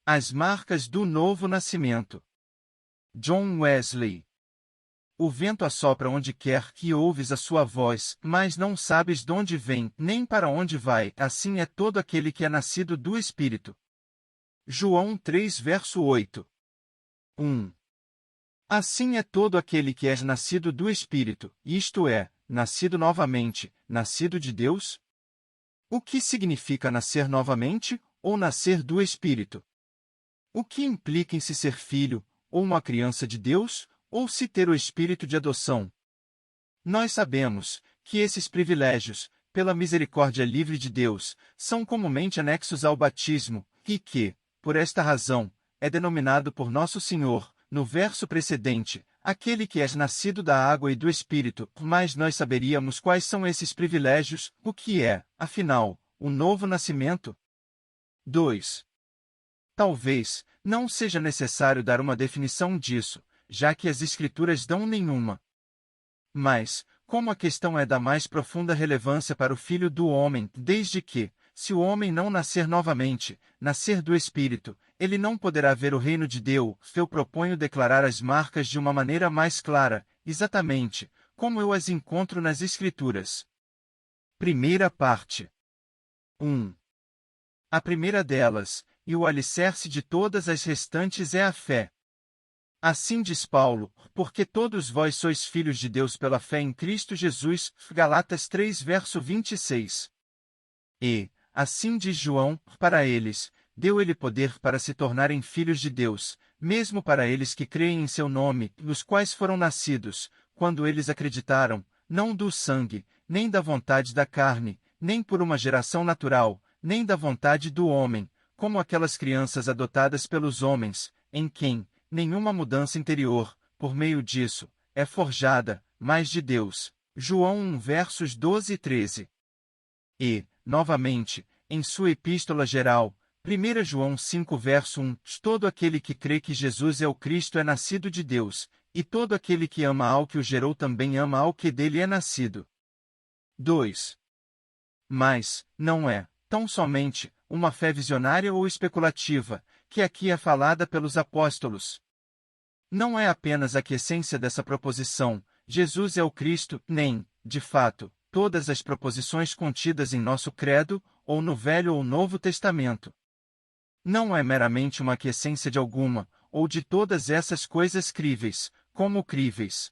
As marcas do novo nascimento. John Wesley. O vento assopra onde quer que ouves a sua voz, mas não sabes de onde vem, nem para onde vai, assim é todo aquele que é nascido do Espírito. João 3 verso 8. 1. Assim é todo aquele que é nascido do Espírito, isto é, nascido novamente, nascido de Deus? O que significa nascer novamente, ou nascer do Espírito? O que implica em se ser filho, ou uma criança de Deus, ou se ter o espírito de adoção? Nós sabemos que esses privilégios, pela misericórdia livre de Deus, são comumente anexos ao batismo, e que, por esta razão, é denominado por Nosso Senhor, no verso precedente, aquele que é nascido da água e do Espírito, mas nós saberíamos quais são esses privilégios, o que é, afinal, o novo nascimento? 2. Talvez não seja necessário dar uma definição disso, já que as Escrituras dão nenhuma. Mas, como a questão é da mais profunda relevância para o Filho do Homem, desde que, se o homem não nascer novamente, nascer do Espírito, ele não poderá ver o reino de Deus, eu proponho declarar as marcas de uma maneira mais clara, exatamente, como eu as encontro nas Escrituras. Primeira parte. 1. A primeira delas, e o alicerce de todas as restantes é a fé. Assim diz Paulo, porque todos vós sois filhos de Deus pela fé em Cristo Jesus, Galatas 3 verso 26. E, assim diz João, para eles, deu ele poder para se tornarem filhos de Deus, mesmo para eles que creem em seu nome, os quais foram nascidos, quando eles acreditaram, não do sangue, nem da vontade da carne, nem por uma geração natural, nem da vontade do homem, como aquelas crianças adotadas pelos homens, em quem nenhuma mudança interior, por meio disso, é forjada, mas de Deus. João 1 versos 12 e 13. E, novamente, em sua epístola geral, 1 João 5 verso 1, todo aquele que crê que Jesus é o Cristo é nascido de Deus, e todo aquele que ama ao que o gerou também ama ao que dele é nascido. 2. Mas, não é, tão somente, uma fé visionária ou especulativa, que aqui é falada pelos apóstolos. Não é apenas a quiescência dessa proposição, Jesus é o Cristo, nem, de fato, todas as proposições contidas em nosso credo, ou no Velho ou Novo Testamento. Não é meramente uma quiescência de alguma, ou de todas essas coisas críveis, como críveis.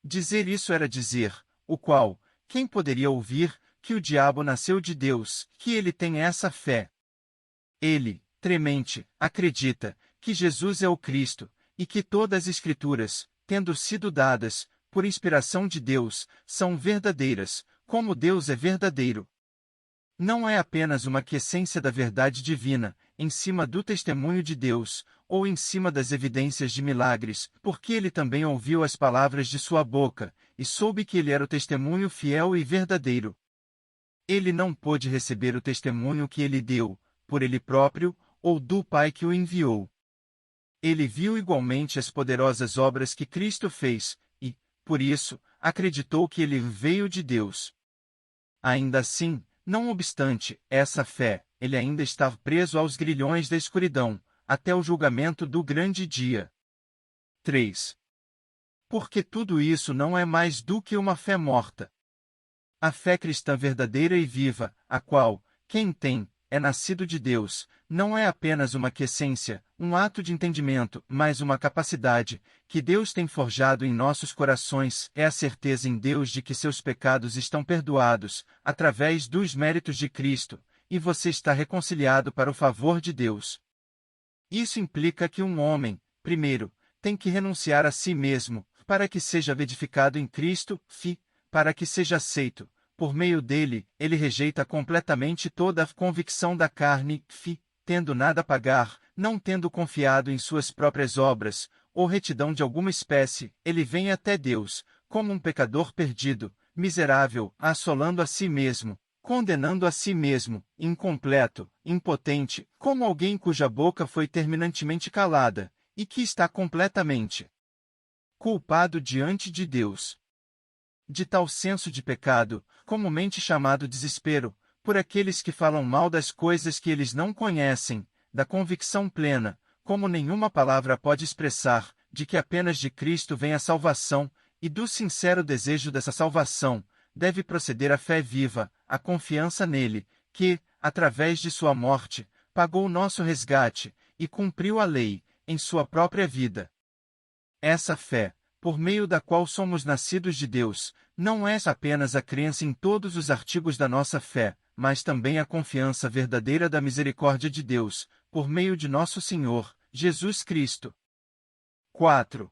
Dizer isso era dizer, o qual, quem poderia ouvir, que o diabo nasceu de Deus, que ele tem essa fé. Ele, tremente, acredita, que Jesus é o Cristo, e que todas as Escrituras, tendo sido dadas, por inspiração de Deus, são verdadeiras, como Deus é verdadeiro. Não é apenas uma quiescência da verdade divina, em cima do testemunho de Deus, ou em cima das evidências de milagres, porque ele também ouviu as palavras de sua boca, e soube que ele era o testemunho fiel e verdadeiro. Ele não pôde receber o testemunho que ele deu, por ele próprio, ou do Pai que o enviou. Ele viu igualmente as poderosas obras que Cristo fez, e, por isso, acreditou que ele veio de Deus. Ainda assim, não obstante essa fé, ele ainda estava preso aos grilhões da escuridão, até o julgamento do grande dia. 3. Porque tudo isso não é mais do que uma fé morta. A fé cristã verdadeira e viva, a qual, quem tem, é nascido de Deus, não é apenas uma quiescência, um ato de entendimento, mas uma capacidade, que Deus tem forjado em nossos corações, é a certeza em Deus de que seus pecados estão perdoados, através dos méritos de Cristo, e você está reconciliado para o favor de Deus. Isso implica que um homem, primeiro, tem que renunciar a si mesmo, para que seja edificado em Cristo, para que seja aceito. Por meio dele, ele rejeita completamente toda a convicção da carne, tendo nada a pagar, não tendo confiado em suas próprias obras, ou retidão de alguma espécie, ele vem até Deus, como um pecador perdido, miserável, assolando a si mesmo, condenando a si mesmo, incompleto, impotente, como alguém cuja boca foi terminantemente calada, e que está completamente culpado diante de Deus. De tal senso de pecado, comumente chamado desespero, por aqueles que falam mal das coisas que eles não conhecem, da convicção plena, como nenhuma palavra pode expressar, de que apenas de Cristo vem a salvação, e do sincero desejo dessa salvação, deve proceder a fé viva, a confiança nele, que, através de sua morte, pagou o nosso resgate, e cumpriu a lei, em sua própria vida. Essa fé, por meio da qual somos nascidos de Deus, não é apenas a crença em todos os artigos da nossa fé, mas também a confiança verdadeira da misericórdia de Deus, por meio de nosso Senhor, Jesus Cristo. 4.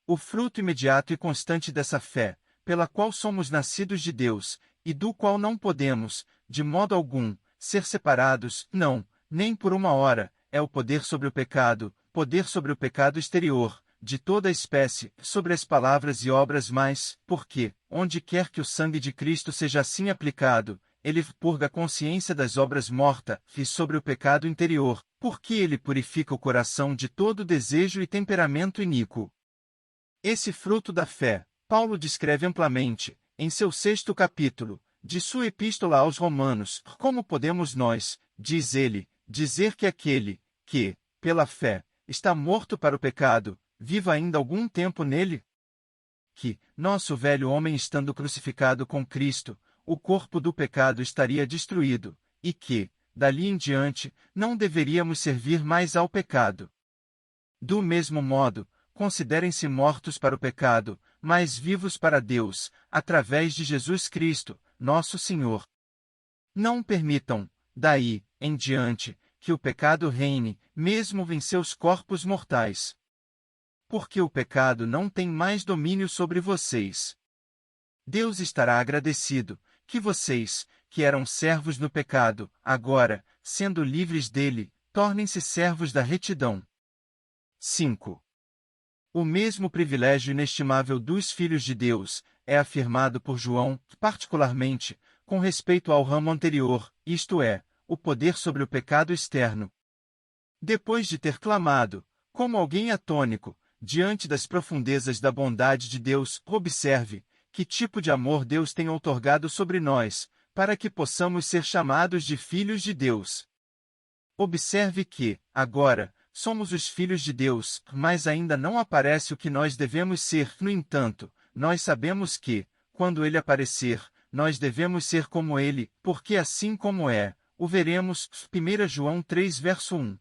O fruto imediato e constante dessa fé, pela qual somos nascidos de Deus, e do qual não podemos, de modo algum, ser separados, não, nem por uma hora, é o poder sobre o pecado exterior, de toda a espécie, sobre as palavras e obras mais, porque, onde quer que o sangue de Cristo seja assim aplicado, ele purga a consciência das obras mortas, e sobre o pecado interior, porque ele purifica o coração de todo desejo e temperamento iníquo. Esse fruto da fé, Paulo descreve amplamente, em seu 6º capítulo, de sua Epístola aos Romanos. Como podemos nós, diz ele, dizer que aquele, que, pela fé, está morto para o pecado, viva ainda algum tempo nele? Que, nosso velho homem estando crucificado com Cristo, o corpo do pecado estaria destruído, e que, dali em diante, não deveríamos servir mais ao pecado. Do mesmo modo, considerem-se mortos para o pecado, mas vivos para Deus, através de Jesus Cristo, nosso Senhor. Não permitam, daí em diante, que o pecado reine, mesmo em seus corpos mortais. Porque o pecado não tem mais domínio sobre vocês. Deus estará agradecido, que vocês, que eram servos no pecado, agora, sendo livres dele, tornem-se servos da retidão. 5. O mesmo privilégio inestimável dos filhos de Deus é afirmado por João, particularmente, com respeito ao ramo anterior, isto é, o poder sobre o pecado externo. Depois de ter clamado, como alguém atônico, diante das profundezas da bondade de Deus, observe que tipo de amor Deus tem outorgado sobre nós, para que possamos ser chamados de filhos de Deus. Observe que, agora, somos os filhos de Deus, mas ainda não aparece o que nós devemos ser. No entanto, nós sabemos que, quando ele aparecer, nós devemos ser como ele, porque assim como é, o veremos. 1 João 3 verso 1.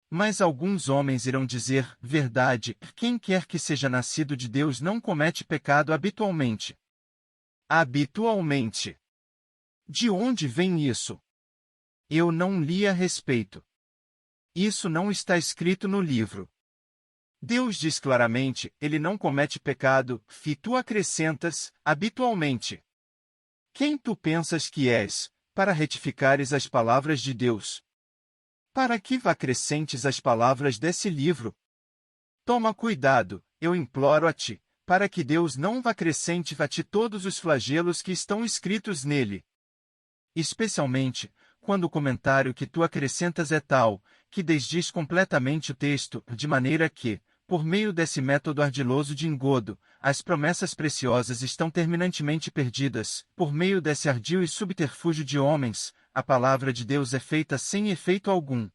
Mas alguns homens irão dizer, verdade, quem quer que seja nascido de Deus não comete pecado habitualmente. Habitualmente. De onde vem isso? Eu não li a respeito. Isso não está escrito no livro. Deus diz claramente, ele não comete pecado, e tu acrescentas, habitualmente. Quem tu pensas que és, para retificares as palavras de Deus? Para que acrescentes as palavras desse livro? Toma cuidado, eu imploro a ti, para que Deus não acrescente a ti todos os flagelos que estão escritos nele. Especialmente, quando o comentário que tu acrescentas é tal, que desdiz completamente o texto, de maneira que, por meio desse método ardiloso de engodo, as promessas preciosas estão terminantemente perdidas. Por meio desse ardil e subterfúgio de homens, a palavra de Deus é feita sem efeito algum.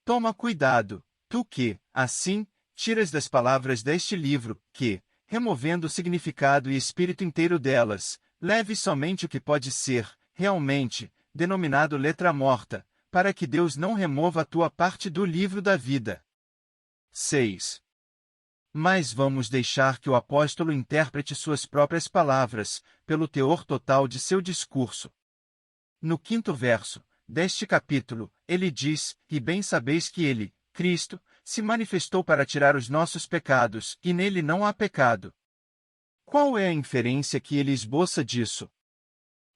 Toma cuidado, tu que, assim, tiras das palavras deste livro, que, removendo o significado e espírito inteiro delas, leves somente o que pode ser, realmente, denominado letra morta, para que Deus não remova a tua parte do livro da vida. 6. Mas vamos deixar que o apóstolo interprete suas próprias palavras, pelo teor total de seu discurso. No 5º verso deste capítulo, ele diz, e bem sabeis que ele, Cristo, se manifestou para tirar os nossos pecados, e nele não há pecado. Qual é a inferência que ele esboça disso?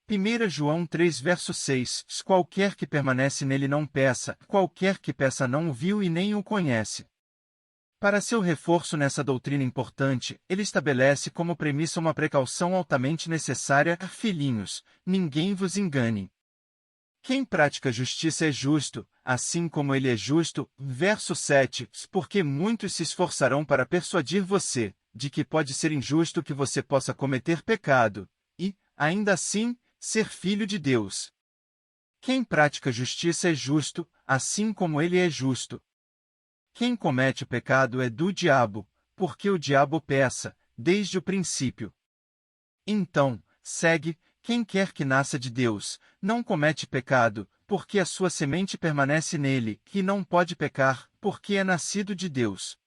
1 João 3 verso 6, qualquer que permanece nele não peça, qualquer que peça não o viu e nem o conhece. Para seu reforço nessa doutrina importante, ele estabelece como premissa uma precaução altamente necessária: filhinhos, ninguém vos engane. Quem pratica justiça é justo, assim como ele é justo. Verso 7, porque muitos se esforçarão para persuadir você, de que pode ser injusto que você possa cometer pecado, e, ainda assim, ser filho de Deus. Quem pratica justiça é justo, assim como ele é justo. Quem comete o pecado é do diabo, porque o diabo peca, desde o princípio. Então, segue, quem quer que nasça de Deus, não comete pecado, porque a sua semente permanece nele, e não pode pecar, porque é nascido de Deus.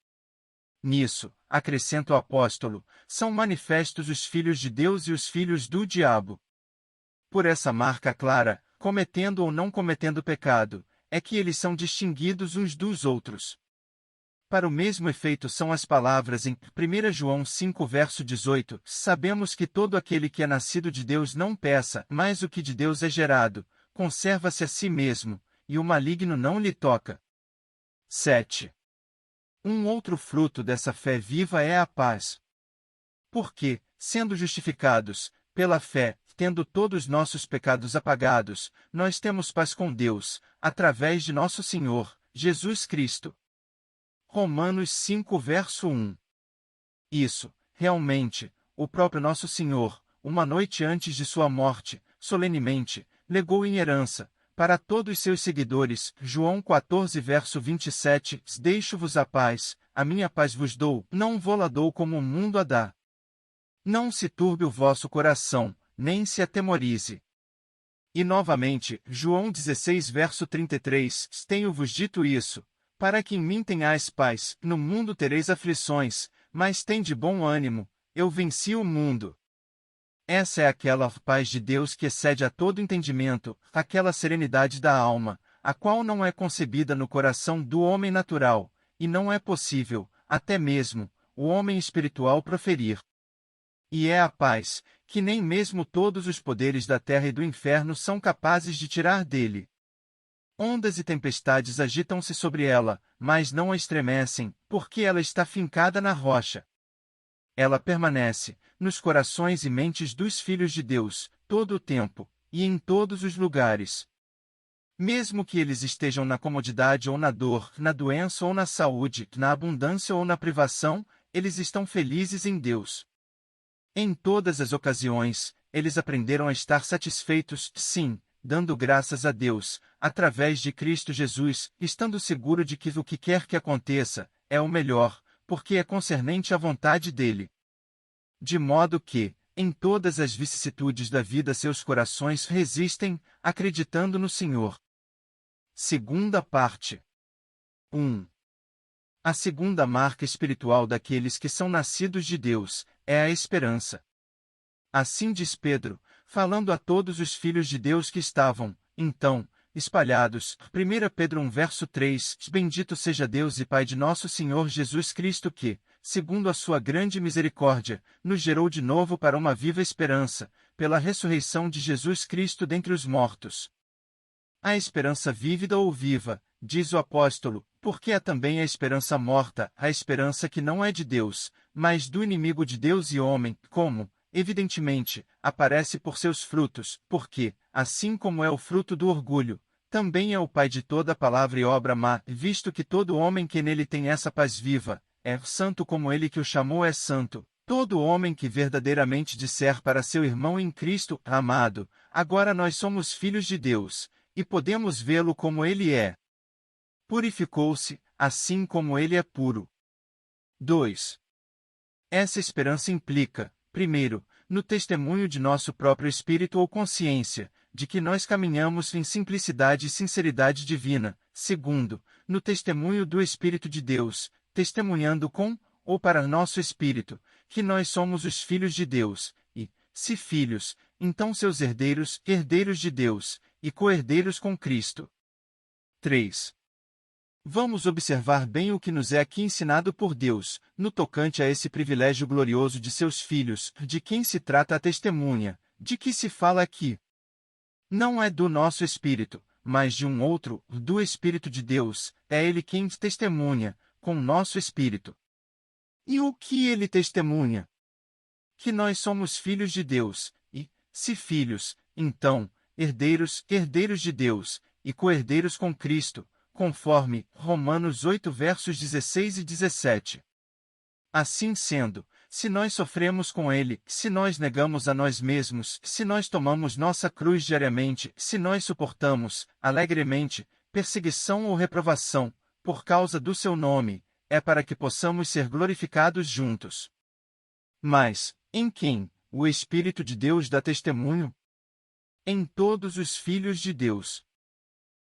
Nisso, acrescenta o apóstolo, são manifestos os filhos de Deus e os filhos do diabo. Por essa marca clara, cometendo ou não cometendo pecado, é que eles são distinguidos uns dos outros. Para o mesmo efeito são as palavras em 1 João 5 verso 18, sabemos que todo aquele que é nascido de Deus não peca, mas o que de Deus é gerado, conserva-se a si mesmo, e o maligno não lhe toca. 7. Um outro fruto dessa fé viva é a paz. Porque, sendo justificados, pela fé, tendo todos nossos pecados apagados, nós temos paz com Deus, através de nosso Senhor, Jesus Cristo. Romanos 5 verso 1. Isso, realmente, o próprio nosso Senhor, uma noite antes de sua morte, solenemente, legou em herança, para todos seus seguidores, João 14 verso 27, deixo-vos a paz, a minha paz vos dou, não vô-la dou como o mundo a dá. Não se turbe o vosso coração, nem se atemorize. E novamente, João 16 verso 33, tenho-vos dito isso, para que em mim tenhais paz, no mundo tereis aflições, mas tende bom ânimo, eu venci o mundo. Essa é aquela paz de Deus que excede a todo entendimento, aquela serenidade da alma, a qual não é concebida no coração do homem natural, e não é possível, até mesmo, o homem espiritual proferir. E é a paz, que nem mesmo todos os poderes da terra e do inferno são capazes de tirar dele. Ondas e tempestades agitam-se sobre ela, mas não a estremecem, porque ela está fincada na rocha. Ela permanece, nos corações e mentes dos filhos de Deus, todo o tempo, e em todos os lugares. Mesmo que eles estejam na comodidade ou na dor, na doença ou na saúde, na abundância ou na privação, eles estão felizes em Deus. Em todas as ocasiões, eles aprenderam a estar satisfeitos, sim, dando graças a Deus, através de Cristo Jesus, estando seguro de que o que quer que aconteça, é o melhor, porque é concernente à vontade dele. De modo que, em todas as vicissitudes da vida seus corações resistem, acreditando no Senhor. Segunda parte. 1. A segunda marca espiritual daqueles que são nascidos de Deus, é a esperança. Assim diz Pedro, falando a todos os filhos de Deus que estavam, então, espalhados, 1 Pedro 1 verso 3, Bendito seja Deus e Pai de nosso Senhor Jesus Cristo que, segundo a sua grande misericórdia, nos gerou de novo para uma viva esperança, pela ressurreição de Jesus Cristo dentre os mortos. A esperança vívida ou viva, diz o apóstolo, porque há também a esperança morta, a esperança que não é de Deus, mas do inimigo de Deus e homem, como, evidentemente, aparece por seus frutos, porque, assim como é o fruto do orgulho, também é o pai de toda palavra e obra má, visto que todo homem que nele tem essa paz viva, é santo como ele que o chamou é santo. Todo homem que verdadeiramente disser para seu irmão em Cristo, amado, agora nós somos filhos de Deus, e podemos vê-lo como ele é. Purificou-se, assim como ele é puro. 2. Essa esperança implica, primeiro, no testemunho de nosso próprio espírito ou consciência, de que nós caminhamos em simplicidade e sinceridade divina. Segundo, no testemunho do Espírito de Deus, testemunhando com, ou para nosso espírito, que nós somos os filhos de Deus, e, se filhos, então seus herdeiros, herdeiros de Deus, e co-herdeiros com Cristo. 3. Vamos observar bem o que nos é aqui ensinado por Deus, no tocante a esse privilégio glorioso de seus filhos, de quem se trata a testemunha, de que se fala aqui. Não é do nosso espírito, mas de um outro, do Espírito de Deus, é ele quem testemunha, com nosso espírito. E o que ele testemunha? Que nós somos filhos de Deus, e, se filhos, então, herdeiros, herdeiros de Deus, e co-herdeiros com Cristo, conforme Romanos 8 versos 16 e 17. Assim sendo, se nós sofremos com ele, se nós negamos a nós mesmos, se nós tomamos nossa cruz diariamente, se nós suportamos, alegremente, perseguição ou reprovação, por causa do seu nome, é para que possamos ser glorificados juntos. Mas, em quem, o Espírito de Deus dá testemunho? Em todos os filhos de Deus.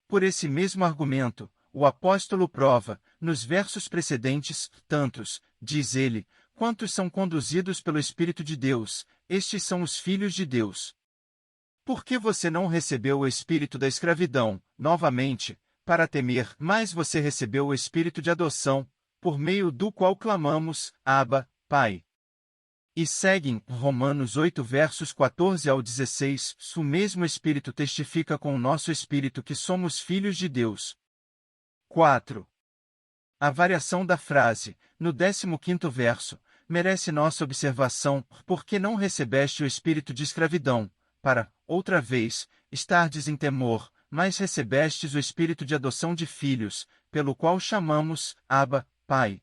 Por esse mesmo argumento, o apóstolo prova, nos versos precedentes, tantos, diz ele, quantos são conduzidos pelo Espírito de Deus, estes são os filhos de Deus. Por que você não recebeu o espírito da escravidão, novamente, para temer, mas você recebeu o espírito de adoção, por meio do qual clamamos, Abba, Pai. E seguem, Romanos 8 versos 14 ao 16, o mesmo Espírito testifica com o nosso espírito que somos filhos de Deus. 4. A variação da frase, no 15º verso, merece nossa observação, porque não recebeste o espírito de escravidão, para, outra vez, estardes em temor, mas recebestes o espírito de adoção de filhos, pelo qual chamamos, Abba, Pai.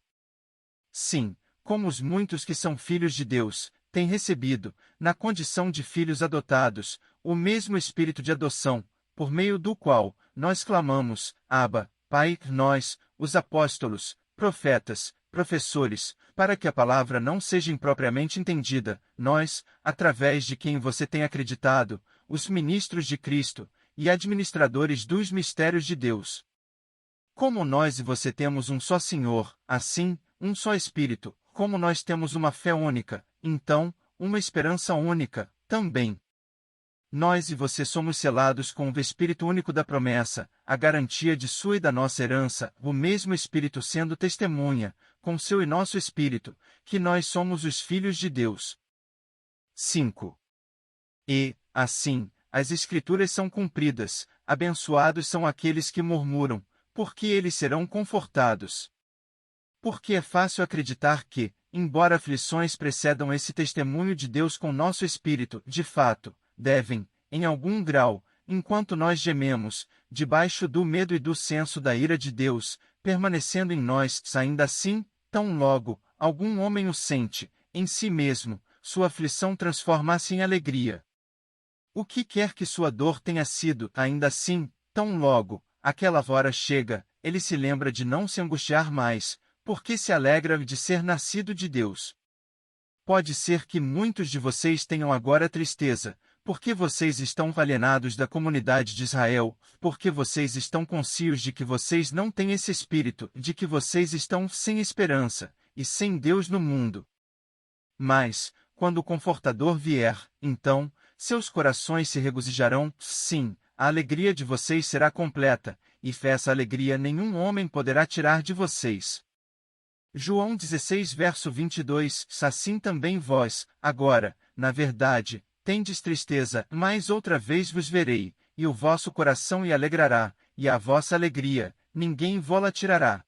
Sim, como os muitos que são filhos de Deus, têm recebido, na condição de filhos adotados, o mesmo espírito de adoção, por meio do qual nós clamamos, Abba, Pai, nós, os apóstolos, profetas, professores, para que a palavra não seja impropriamente entendida, nós, através de quem você tem acreditado, os ministros de Cristo, e administradores dos mistérios de Deus. Como nós e você temos um só Senhor, assim, um só Espírito, como nós temos uma fé única, então, uma esperança única, também. Nós e você somos selados com o Espírito único da promessa, a garantia de sua e da nossa herança, o mesmo Espírito sendo testemunha, com seu e nosso Espírito, que nós somos os filhos de Deus. 5. E, assim, as Escrituras são cumpridas, abençoados são aqueles que murmuram, porque eles serão confortados. Porque é fácil acreditar que, embora aflições precedam esse testemunho de Deus com nosso espírito, de fato, devem, em algum grau, enquanto nós gememos, debaixo do medo e do senso da ira de Deus, permanecendo em nós, ainda assim, tão logo, algum homem o sente, em si mesmo, sua aflição transforma-se em alegria. O que quer que sua dor tenha sido, ainda assim, tão logo, aquela hora chega, ele se lembra de não se angustiar mais, porque se alegra de ser nascido de Deus. Pode ser que muitos de vocês tenham agora tristeza, porque vocês estão alienados da comunidade de Israel, porque vocês estão conscientes de que vocês não têm esse espírito, de que vocês estão sem esperança, e sem Deus no mundo. Mas, quando o Confortador vier, então, seus corações se regozijarão, sim, a alegria de vocês será completa, e essa alegria nenhum homem poderá tirar de vocês. João 16 verso 22, assim também vós, agora, na verdade, tendes tristeza, mas outra vez vos verei, e o vosso coração e alegrará, e a vossa alegria, ninguém vô-la tirará.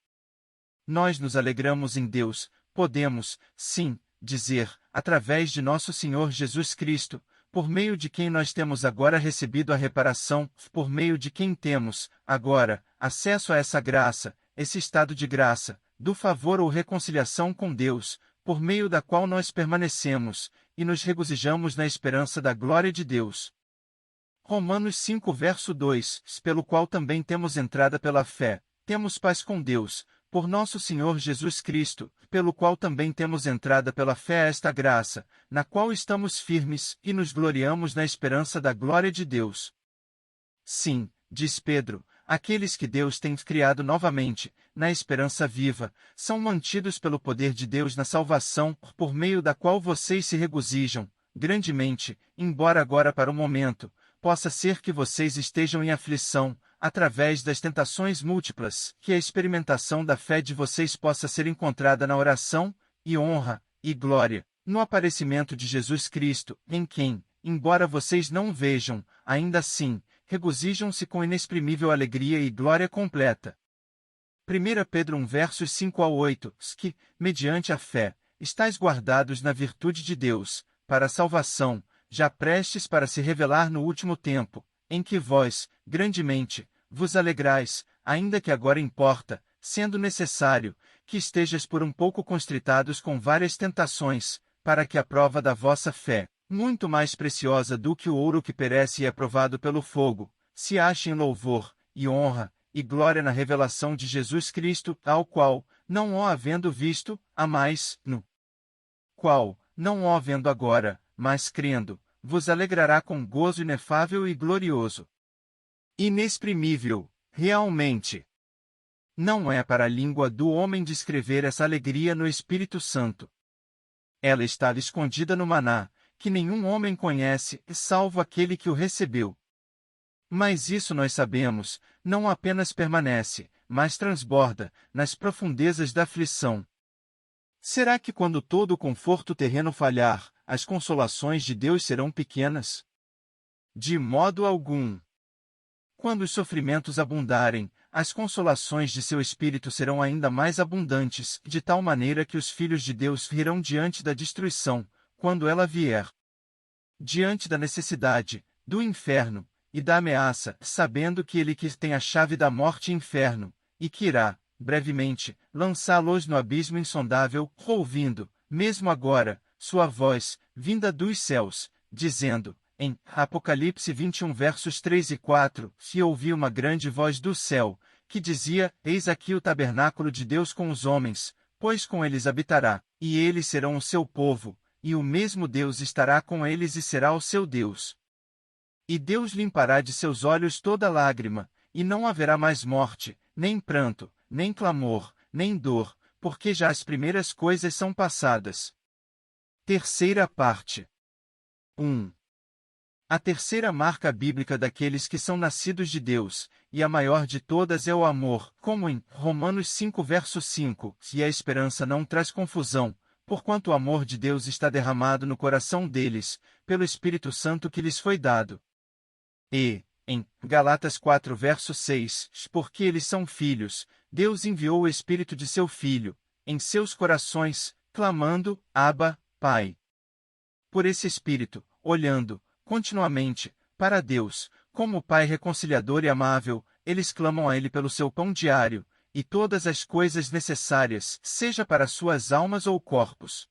Nós nos alegramos em Deus, podemos, sim, dizer, através de nosso Senhor Jesus Cristo, por meio de quem nós temos agora recebido a reparação, por meio de quem temos, agora, acesso a essa graça, esse estado de graça, do favor ou reconciliação com Deus, por meio da qual nós permanecemos, e nos regozijamos na esperança da glória de Deus. Romanos 5 verso 2, pelo qual também temos entrada pela fé, temos paz com Deus, por nosso Senhor Jesus Cristo, pelo qual também temos entrada pela fé a esta graça, na qual estamos firmes, e nos gloriamos na esperança da glória de Deus. Sim, diz Pedro, aqueles que Deus tem criado novamente, na esperança viva, são mantidos pelo poder de Deus na salvação, por meio da qual vocês se regozijam, grandemente, embora agora para o momento, possa ser que vocês estejam em aflição, através das tentações múltiplas, que a experimentação da fé de vocês possa ser encontrada na oração, e honra, e glória, no aparecimento de Jesus Cristo, em quem, embora vocês não o vejam, ainda assim, regozijam-se com inexprimível alegria e glória completa. 1 Pedro 1 versos 5 ao 8, que, mediante a fé, estáis guardados na virtude de Deus, para a salvação, já prestes para se revelar no último tempo, em que vós, grandemente, vos alegrais, ainda que agora importa, sendo necessário, que estejas por um pouco constritados com várias tentações, para que a prova da vossa fé, muito mais preciosa do que o ouro que perece e é provado pelo fogo, se ache em louvor, e honra, e glória na revelação de Jesus Cristo, ao qual, não o havendo visto, há mais, no qual, não o havendo agora, mas crendo, vos alegrará com gozo inefável e glorioso. Inexprimível, realmente. Não é para a língua do homem descrever essa alegria no Espírito Santo. Ela está escondida no maná, que nenhum homem conhece, salvo aquele que o recebeu. Mas isso nós sabemos, não apenas permanece, mas transborda, nas profundezas da aflição. Será que quando todo o conforto terreno falhar, as consolações de Deus serão pequenas? De modo algum. Quando os sofrimentos abundarem, as consolações de seu Espírito serão ainda mais abundantes, de tal maneira que os filhos de Deus rirão diante da destruição, quando ela vier. Diante da necessidade, do inferno, e da ameaça, sabendo que ele que tem a chave da morte e inferno, e que irá, brevemente, lançá-los no abismo insondável, ouvindo, mesmo agora, sua voz, vinda dos céus, dizendo, em Apocalipse 21 versos 3 e 4, se ouvi uma grande voz do céu, que dizia, eis aqui o tabernáculo de Deus com os homens, pois com eles habitará, e eles serão o seu povo, e o mesmo Deus estará com eles e será o seu Deus. E Deus limpará de seus olhos toda lágrima, e não haverá mais morte, nem pranto, nem clamor, nem dor, porque já as primeiras coisas são passadas. Terceira parte. 1. A terceira marca bíblica daqueles que são nascidos de Deus, e a maior de todas é o amor, como em Romanos 5 verso 5, e a esperança não traz confusão, porquanto o amor de Deus está derramado no coração deles, pelo Espírito Santo que lhes foi dado. E, em Galatas 4 verso 6, porque eles são filhos, Deus enviou o Espírito de seu Filho, em seus corações, clamando, Abba, Pai. Por esse Espírito, olhando, continuamente, para Deus, como o Pai reconciliador e amável, eles clamam a Ele pelo seu pão diário, e todas as coisas necessárias, seja para suas almas ou corpos.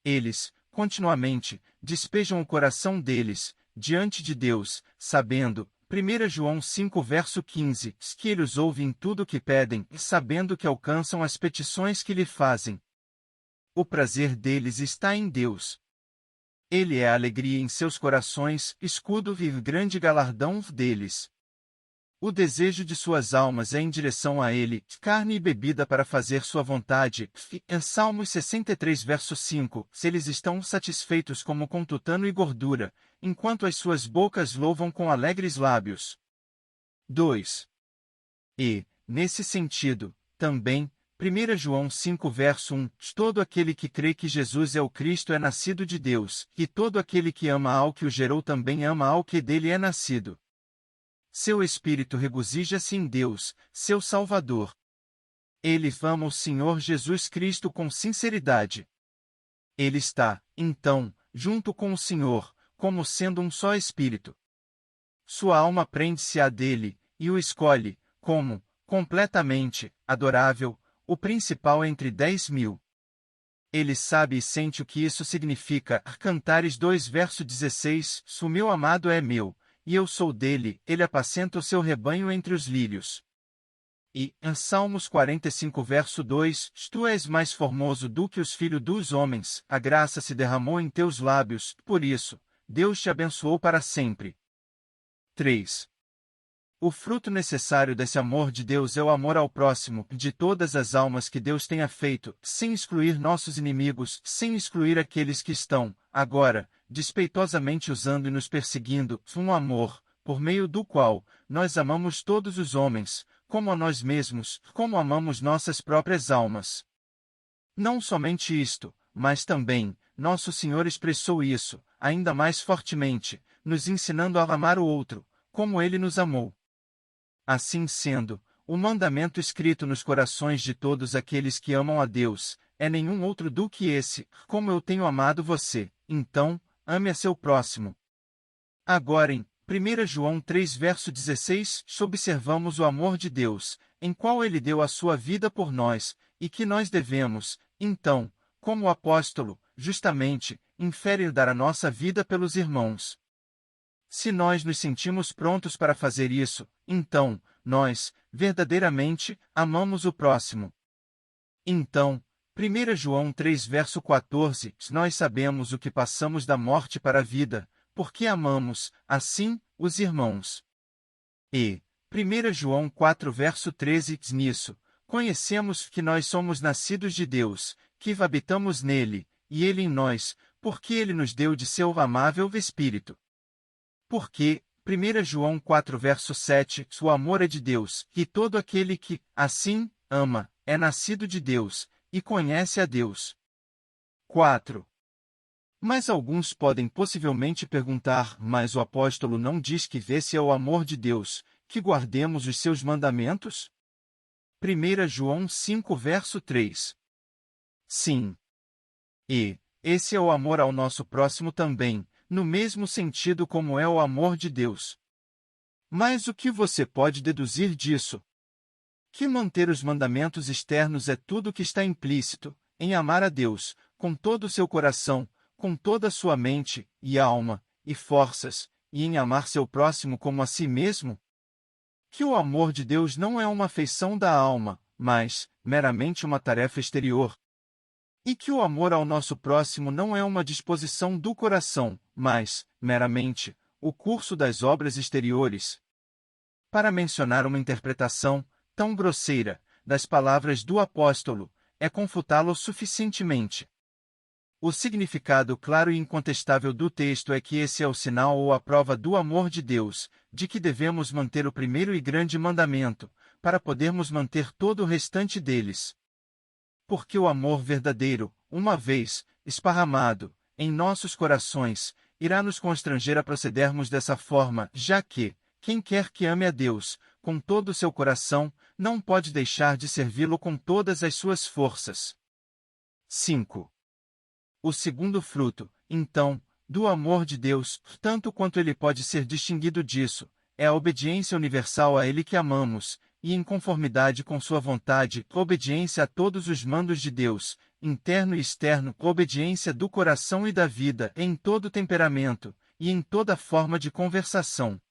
Eles, continuamente, despejam o coração deles, diante de Deus, sabendo, 1 João 5 verso 15, que Ele os ouve em tudo o que pedem, e sabendo que alcançam as petições que lhe fazem. O prazer deles está em Deus. Ele é a alegria em seus corações, escudo e grande galardão deles. O desejo de suas almas é em direção a Ele, carne e bebida para fazer sua vontade. Em Salmos 63 verso 5, se eles estão satisfeitos como com tutano e gordura, enquanto as suas bocas louvam com alegres lábios. 2. E, nesse sentido, também, 1 João 5 verso 1, todo aquele que crê que Jesus é o Cristo é nascido de Deus, e todo aquele que ama ao que o gerou também ama ao que dele é nascido. Seu espírito regozija-se em Deus, seu Salvador. Ele ama o Senhor Jesus Cristo com sinceridade. Ele está, então, junto com o Senhor, como sendo um só espírito. Sua alma prende-se a dele, e o escolhe, como, completamente, adorável, o principal entre 10.000. Ele sabe e sente o que isso significa. Cantares 2 verso 16, o meu amado é meu, e eu sou dele, ele apacenta o seu rebanho entre os lírios. E, em Salmos 45 verso 2, tu és mais formoso do que os filhos dos homens, a graça se derramou em teus lábios, por isso, Deus te abençoou para sempre. 3. O fruto necessário desse amor de Deus é o amor ao próximo, de todas as almas que Deus tenha feito, sem excluir nossos inimigos, sem excluir aqueles que estão, agora, despeitosamente usando e nos perseguindo, um amor, por meio do qual, nós amamos todos os homens, como a nós mesmos, como amamos nossas próprias almas. Não somente isto, mas também, nosso Senhor expressou isso, ainda mais fortemente, nos ensinando a amar o outro, como Ele nos amou. Assim sendo, o mandamento escrito nos corações de todos aqueles que amam a Deus, é nenhum outro do que esse, como eu tenho amado você, então, ame a seu próximo. Agora em 1 João 3 verso 16, observamos o amor de Deus, em qual Ele deu a sua vida por nós, e que nós devemos, então, como o apóstolo, justamente, infere dar a nossa vida pelos irmãos. Se nós nos sentimos prontos para fazer isso, então, nós, verdadeiramente, amamos o próximo. Então, 1 João 3 verso 14, nós sabemos o que passamos da morte para a vida, porque amamos, assim, os irmãos. E 1 João 4 verso 13, nisso, conhecemos que nós somos nascidos de Deus, que habitamos nele, e ele em nós, porque ele nos deu de seu amável Espírito. Porque, 1 João 4 verso 7, o amor é de Deus, e todo aquele que, assim, ama, é nascido de Deus, e conhece a Deus. 4. Mas alguns podem possivelmente perguntar, mas o apóstolo não diz que esse é o amor de Deus, que guardemos os seus mandamentos? 1 João 5 verso 3. Sim. E esse é o amor ao nosso próximo também, no mesmo sentido como é o amor de Deus. Mas o que você pode deduzir disso? Que manter os mandamentos externos é tudo o que está implícito, em amar a Deus, com todo o seu coração, com toda a sua mente, e alma, e forças, e em amar seu próximo como a si mesmo? Que o amor de Deus não é uma afeição da alma, mas, meramente uma tarefa exterior. E que o amor ao nosso próximo não é uma disposição do coração, mas, meramente, o curso das obras exteriores. Para mencionar uma interpretação, tão grosseira, das palavras do apóstolo, é confutá-lo suficientemente. O significado claro e incontestável do texto é que esse é o sinal ou a prova do amor de Deus, de que devemos manter o primeiro e grande mandamento, para podermos manter todo o restante deles. Porque o amor verdadeiro, uma vez esparramado em nossos corações, irá nos constranger a procedermos dessa forma, já que, quem quer que ame a Deus, com todo o seu coração, não pode deixar de servi-lo com todas as suas forças. 5. O segundo fruto, então, do amor de Deus, tanto quanto ele pode ser distinguido disso, é a obediência universal a Ele que amamos, e em conformidade com sua vontade, obediência a todos os mandos de Deus, interno e externo, obediência do coração e da vida, em todo temperamento, e em toda forma de conversação.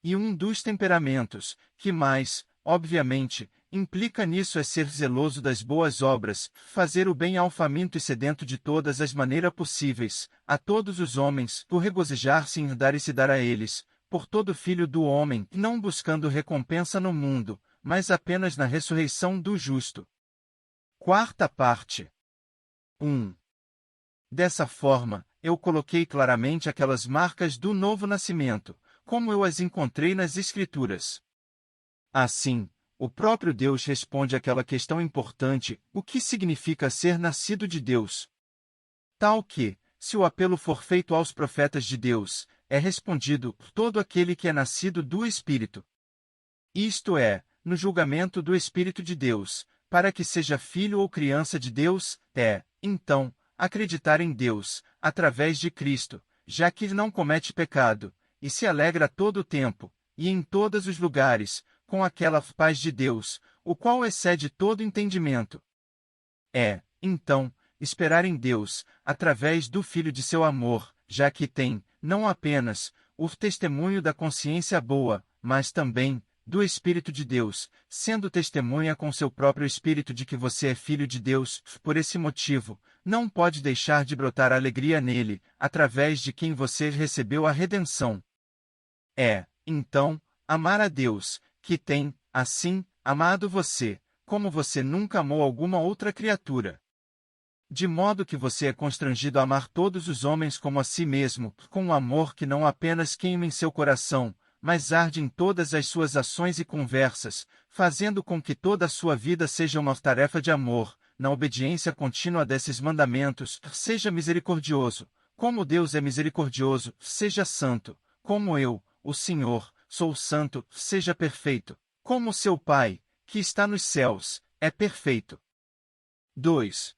E um dos temperamentos, que mais, obviamente, implica nisso é ser zeloso das boas obras, fazer o bem ao faminto e sedento de todas as maneiras possíveis, a todos os homens, por regozijar-se em dar e se dar a eles, por todo filho do homem, não buscando recompensa no mundo, mas apenas na ressurreição do justo. Quarta parte. 1. Dessa forma, eu coloquei claramente aquelas marcas do novo nascimento, como eu as encontrei nas Escrituras. Assim, o próprio Deus responde àquela questão importante: o que significa ser nascido de Deus? Tal que, se o apelo for feito aos profetas de Deus, é respondido: todo aquele que é nascido do Espírito. Isto é, no julgamento do Espírito de Deus, para que seja filho ou criança de Deus, então, acreditar em Deus, através de Cristo, já que ele não comete pecado, e se alegra todo o tempo, e em todos os lugares, com aquela paz de Deus, o qual excede todo entendimento. Então, esperar em Deus, através do Filho de seu amor, já que tem, não apenas, o testemunho da consciência boa, mas também, do Espírito de Deus, sendo testemunha com seu próprio Espírito de que você é filho de Deus, por esse motivo, não pode deixar de brotar alegria nele, através de quem você recebeu a redenção. Então, amar a Deus, que tem, assim, amado você, como você nunca amou alguma outra criatura. De modo que você é constrangido a amar todos os homens como a si mesmo, com um amor que não apenas queima em seu coração, mas arde em todas as suas ações e conversas, fazendo com que toda a sua vida seja uma tarefa de amor, na obediência contínua desses mandamentos. Seja misericordioso, como Deus é misericordioso; seja santo, como eu, o Senhor, sou santo; seja perfeito, como seu Pai, que está nos céus, é perfeito. 2.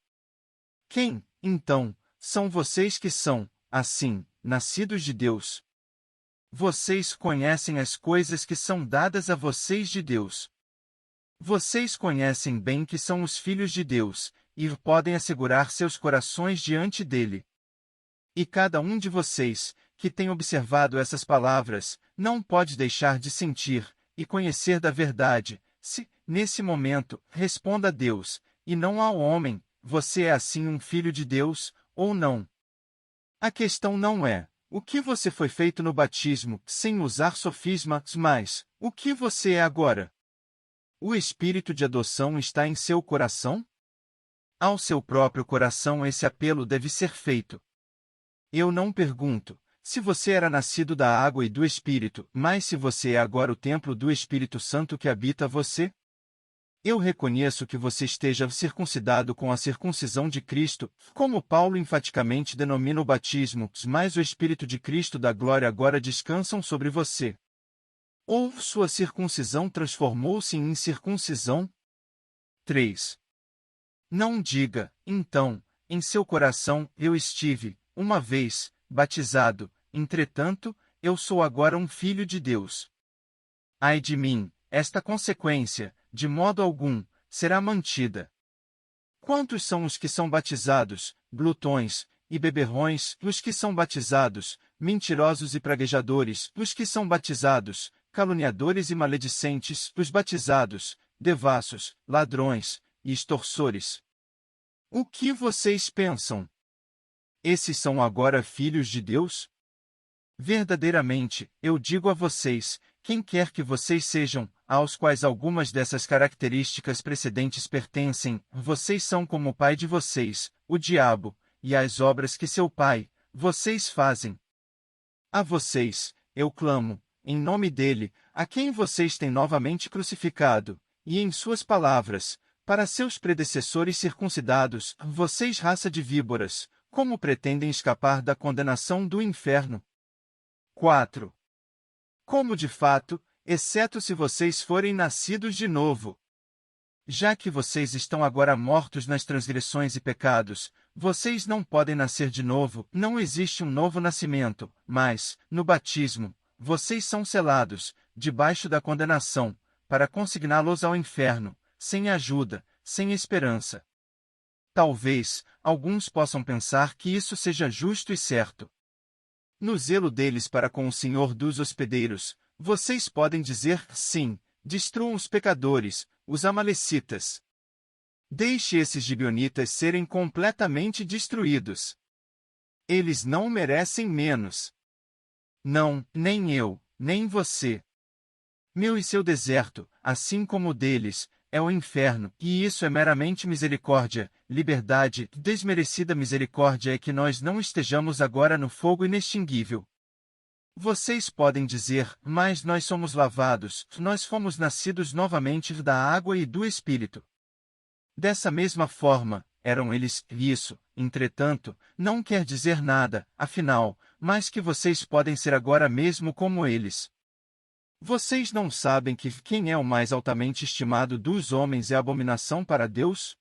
Quem, então, são vocês que são, assim, nascidos de Deus? Vocês conhecem as coisas que são dadas a vocês de Deus. Vocês conhecem bem que são os filhos de Deus, e podem assegurar seus corações diante dele. E cada um de vocês, que tem observado essas palavras, não pode deixar de sentir, e conhecer da verdade. Se, nesse momento, responda a Deus, e não ao homem, você é assim um filho de Deus, ou não? A questão não é o que você foi feito no batismo, sem usar sofismas, mas o que você é agora. O espírito de adoção está em seu coração? Ao seu próprio coração esse apelo deve ser feito. Eu não pergunto se você era nascido da água e do Espírito, mas se você é agora o templo do Espírito Santo que habita você? Eu reconheço que você esteja circuncidado com a circuncisão de Cristo, como Paulo enfaticamente denomina o batismo, mas o Espírito de Cristo da glória agora descansam sobre você. Ou sua circuncisão transformou-se em incircuncisão? 3. Não diga, então, em seu coração, eu estive, uma vez, batizado, entretanto, eu sou agora um filho de Deus. Ai de mim, esta consequência, de modo algum, será mantida. Quantos são os que são batizados, glutões e beberrões, os que são batizados, mentirosos e praguejadores, os que são batizados, caluniadores e maledicentes, os batizados, devassos, ladrões e extorsores? O que vocês pensam? Esses são agora filhos de Deus? Verdadeiramente, eu digo a vocês, quem quer que vocês sejam, aos quais algumas dessas características precedentes pertencem, vocês são como o pai de vocês, o diabo, e as obras que seu pai, vocês fazem. A vocês, eu clamo, em nome dele, a quem vocês têm novamente crucificado, e em suas palavras, para seus predecessores circuncidados, vocês raça de víboras, como pretendem escapar da condenação do inferno? 4. Como de fato, exceto se vocês forem nascidos de novo. Já que vocês estão agora mortos nas transgressões e pecados, vocês não podem nascer de novo, não existe um novo nascimento, mas, no batismo, vocês são selados, debaixo da condenação, para consigná-los ao inferno, sem ajuda, sem esperança. Talvez, alguns possam pensar que isso seja justo e certo. No zelo deles para com o Senhor dos hospedeiros, vocês podem dizer, sim, destruam os pecadores, os amalecitas. Deixe esses gibeonitas serem completamente destruídos. Eles não merecem menos. Não, nem eu, nem você. Meu e seu deserto, assim como o deles, é o inferno, e isso é meramente misericórdia, liberdade, desmerecida misericórdia é que nós não estejamos agora no fogo inextinguível. Vocês podem dizer, mas nós somos lavados, nós fomos nascidos novamente da água e do Espírito. Dessa mesma forma, eram eles, isso, entretanto, não quer dizer nada, afinal, mas que vocês podem ser agora mesmo como eles. Vocês não sabem que quem é o mais altamente estimado dos homens é abominação para Deus?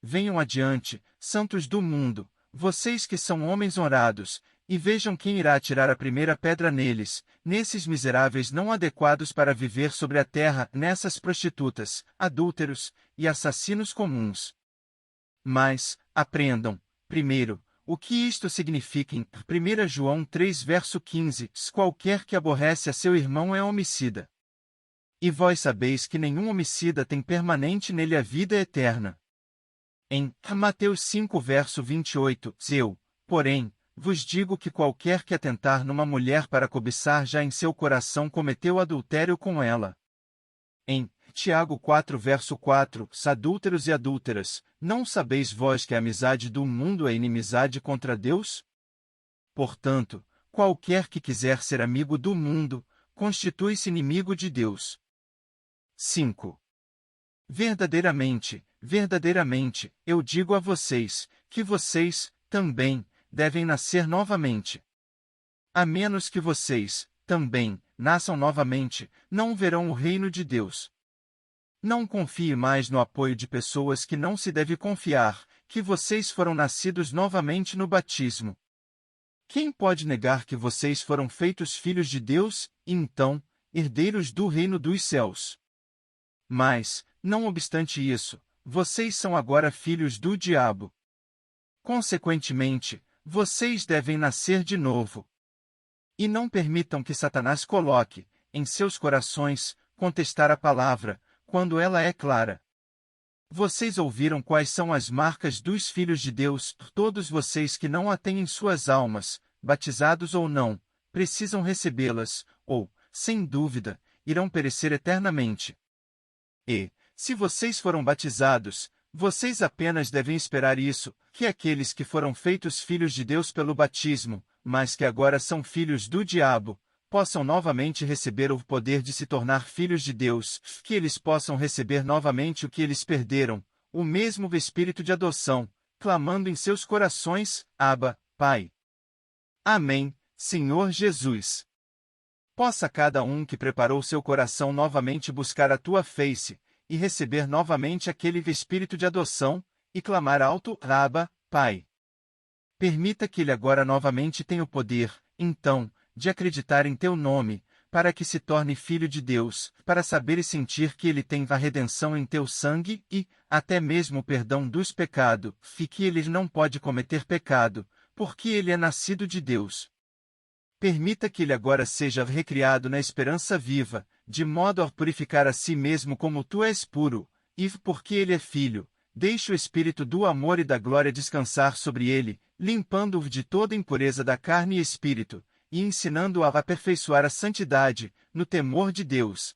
Venham adiante, santos do mundo, vocês que são homens honrados, e vejam quem irá atirar a primeira pedra neles, nesses miseráveis não adequados para viver sobre a terra, nessas prostitutas, adúlteros e assassinos comuns. Mas, aprendam, primeiro, o que isto significa em 1 João 3 verso 15, qualquer que aborrece a seu irmão é homicida. E vós sabeis que nenhum homicida tem permanente nele a vida eterna. Em Mateus 5 verso 28, eu, porém, vos digo que qualquer que atentar numa mulher para cobiçar já em seu coração cometeu adultério com ela. Em Tiago 4 verso 4, adúlteros e adúlteras, não sabeis vós que a amizade do mundo é inimizade contra Deus? Portanto, qualquer que quiser ser amigo do mundo, constitui-se inimigo de Deus. 5. Verdadeiramente, verdadeiramente, eu digo a vocês, que vocês, também, devem nascer novamente. A menos que vocês, também, nasçam novamente, não verão o reino de Deus. Não confie mais no apoio de pessoas que não se deve confiar, que vocês foram nascidos novamente no batismo. Quem pode negar que vocês foram feitos filhos de Deus, e então, herdeiros do reino dos céus? Mas, não obstante isso, vocês são agora filhos do diabo. Consequentemente, vocês devem nascer de novo. E não permitam que Satanás coloque, em seus corações, contestar a palavra, quando ela é clara. Vocês ouviram quais são as marcas dos filhos de Deus, todos vocês que não a têm em suas almas, batizados ou não, precisam recebê-las, ou, sem dúvida, irão perecer eternamente. E, se vocês foram batizados, vocês apenas devem esperar isso, que aqueles que foram feitos filhos de Deus pelo batismo, mas que agora são filhos do diabo, possam novamente receber o poder de se tornar filhos de Deus, que eles possam receber novamente o que eles perderam, o mesmo Espírito de adoção, clamando em seus corações, Abba, Pai. Amém, Senhor Jesus. Possa cada um que preparou seu coração novamente buscar a tua face, e receber novamente aquele Espírito de adoção, e clamar alto, Abba, Pai. Permita que ele agora novamente tenha o poder, então, de acreditar em teu nome, para que se torne filho de Deus, para saber e sentir que ele tem a redenção em teu sangue e, até mesmo o perdão dos pecados, e que ele não pode cometer pecado, porque ele é nascido de Deus. Permita que ele agora seja recriado na esperança viva, de modo a purificar a si mesmo como tu és puro, e, porque ele é filho, deixe o Espírito do amor e da glória descansar sobre ele, limpando-o de toda impureza da carne e espírito, e ensinando-o a aperfeiçoar a santidade, no temor de Deus.